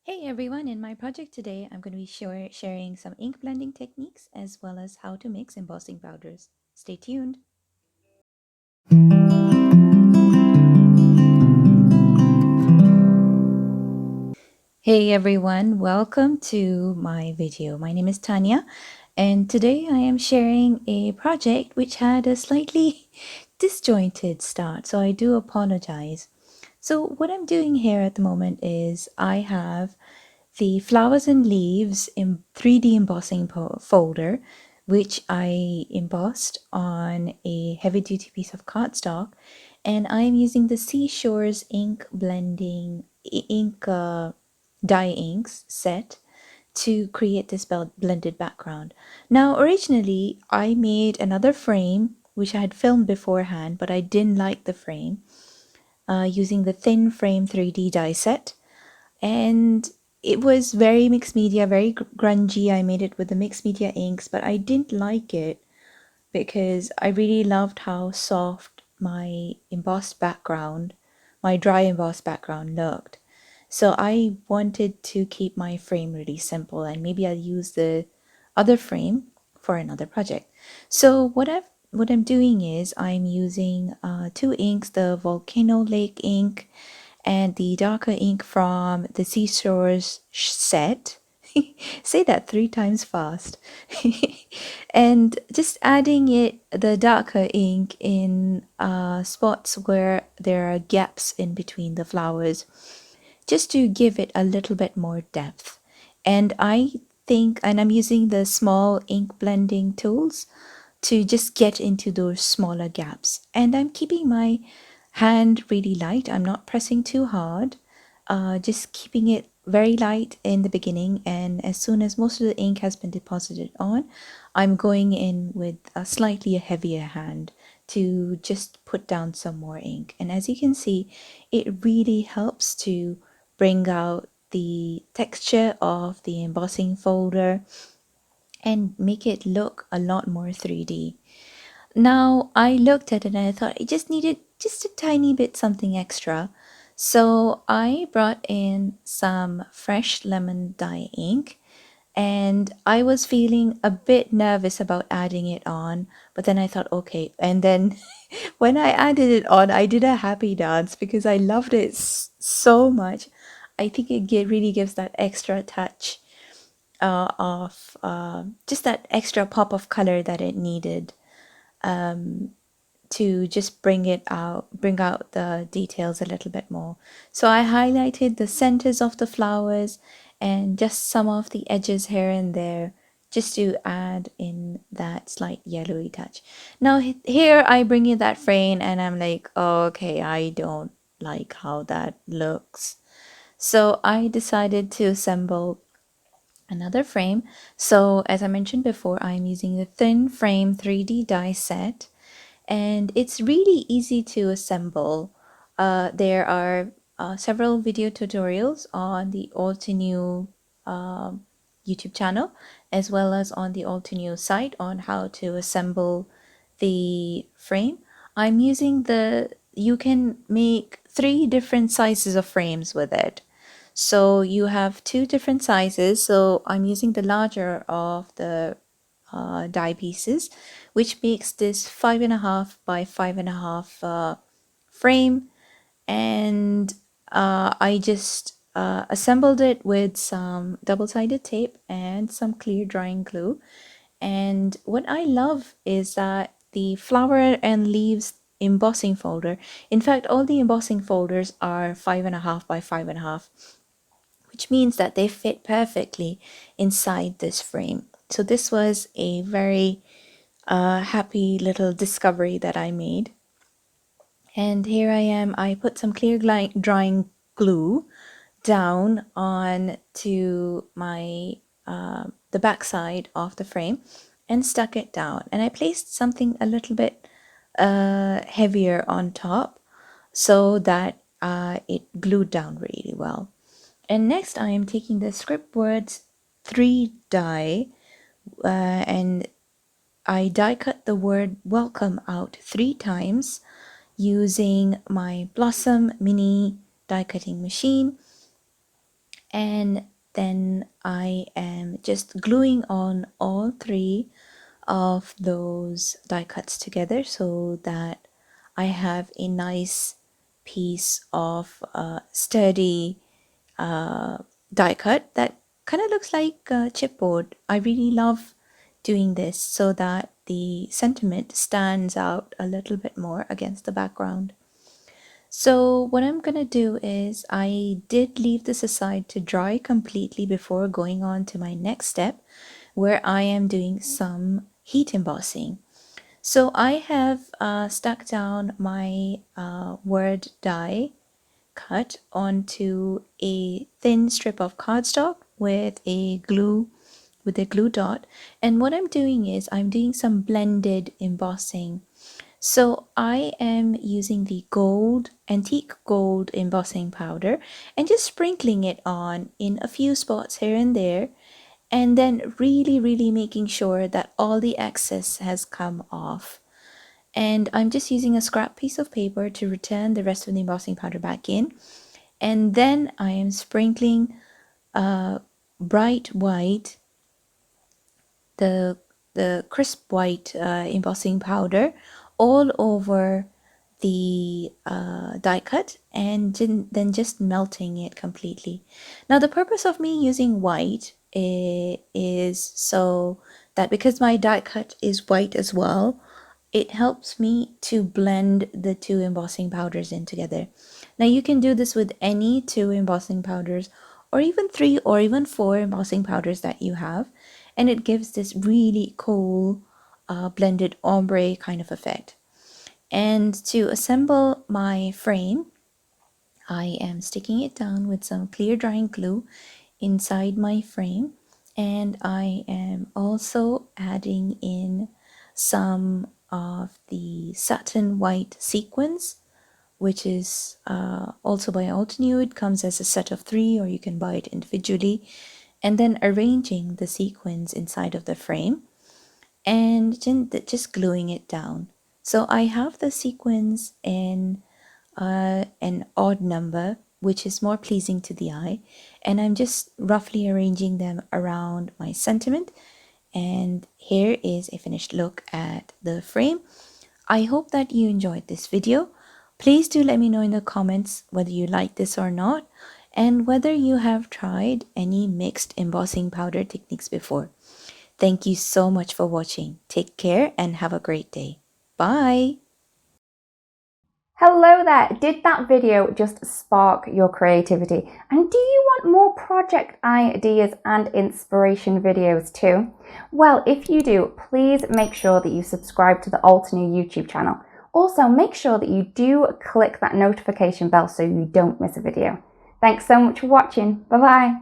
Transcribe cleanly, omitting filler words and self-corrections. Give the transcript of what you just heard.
Hey everyone, in my project today, I'm going to be sharing some ink blending techniques as well as how to mix embossing powders. Stay tuned. Hey everyone, welcome to my video. My name is Tania and today I am sharing a project which had a slightly disjointed start, so I do apologize. So what I'm doing here at the moment is I have the flowers and leaves in 3D embossing folder, which I embossed on a heavy duty piece of cardstock, and I'm using the Seashores ink blending ink dye inks set to create this blended background. Now originally I made another frame which I had filmed beforehand, but I didn't like the frame, using the thin frame 3D die set, and it was very mixed media, very grungy. I made it with the mixed media inks, but I didn't like it because I really loved how soft my embossed background, my dry embossed background looked. So I wanted to keep my frame really simple, and maybe I'll use the other frame for another project. So what I'm doing is I'm using two inks, the Volcano Lake ink and the darker ink from the Seashores set. Say that 3 times fast. And just adding the darker ink in spots where there are gaps in between the flowers, just to give it a little bit more depth. And I'm using the small ink blending tools to just get into those smaller gaps. And I'm keeping my hand really light. I'm not pressing too hard, just keeping it very light in the beginning. And as soon as most of the ink has been deposited on, I'm going in with a slightly heavier hand to just put down some more ink. And as you can see, it really helps to bring out the texture of the embossing folder and make it look a lot more 3D. Now I looked at it and I thought it just needed just a tiny bit something extra. So I brought in some fresh lemon dye ink, and I was feeling a bit nervous about adding it on, but then I thought okay. And then when I added it on, I did a happy dance because I loved it so much. I think really gives that extra touch of just that extra pop of color that it needed, to just bring out the details a little bit more. So I highlighted the centers of the flowers and just some of the edges here and there, just to add in that slight yellowy touch. Now here I bring you that frame and I'm like, oh, okay, I don't like how that looks. So I decided to assemble another frame. So as I mentioned before, I'm using the thin frame 3D die set, and it's really easy to assemble. There are several video tutorials on the Altenew YouTube channel, as well as on the Altenew site, on how to assemble the frame. You can make 3 different sizes of frames with it. So you have 2 different sizes. So I'm using the larger of the die pieces, which makes this 5.5 by 5.5 frame. And I just assembled it with some double-sided tape and some clear drying glue. And what I love is that the flower and leaves embossing folder, in fact all the embossing folders are 5.5 by 5.5, which means that they fit perfectly inside this frame. So this was a very happy little discovery that I made. And here I am, I put some clear drying glue down on to my the back side of the frame and stuck it down. And I placed something a little bit heavier on top so that it glued down really well. And next I am taking the script words 3 die, and I die cut the word welcome out 3 times using my Blossom mini die cutting machine. and then I am just gluing on all three of those die cuts together so that I have a nice piece of sturdy die cut that kind of looks like chipboard. I really love doing this so that the sentiment stands out a little bit more against the background. So what I'm gonna do is I did leave this aside to dry completely before going on to my next step, where I am doing some heat embossing. So I have stuck down my word die cut onto a thin strip of cardstock with a glue dot, and what I'm doing is I'm doing some blended embossing. So I am using the antique gold embossing powder and just sprinkling it on in a few spots here and there, and then really making sure that all the excess has come off. And I'm just using a scrap piece of paper to return the rest of the embossing powder back in. And then I am sprinkling bright white, the crisp white embossing powder all over the die cut, and then just melting it completely. Now the purpose of me using white is so that because my die cut is white as well, it helps me to blend the two embossing powders in together. Now you can do this with any two embossing powders, or even three or even four embossing powders that you have, and it gives this really cool blended ombre kind of effect. And to assemble my frame, I am sticking it down with some clear drying glue inside my frame, and I am also adding in some of the satin white sequins, which is also by Altenew. It comes as a set of 3, or you can buy it individually, and then arranging the sequins inside of the frame and just gluing it down. So I have the sequins in an odd number, which is more pleasing to the eye, and I'm just roughly arranging them around my sentiment. And here is a finished look at the frame. I hope that you enjoyed this video. Please do let me know in the comments whether you like this or not, and whether you have tried any mixed embossing powder techniques before. Thank you so much for watching. Take care and have a great day. Bye! Hello there! Did that video just spark your creativity? And do you want more project ideas and inspiration videos too? Well, if you do, please make sure that you subscribe to the Altenew YouTube channel. Also, make sure that you do click that notification bell so you don't miss a video. Thanks so much for watching. Bye bye!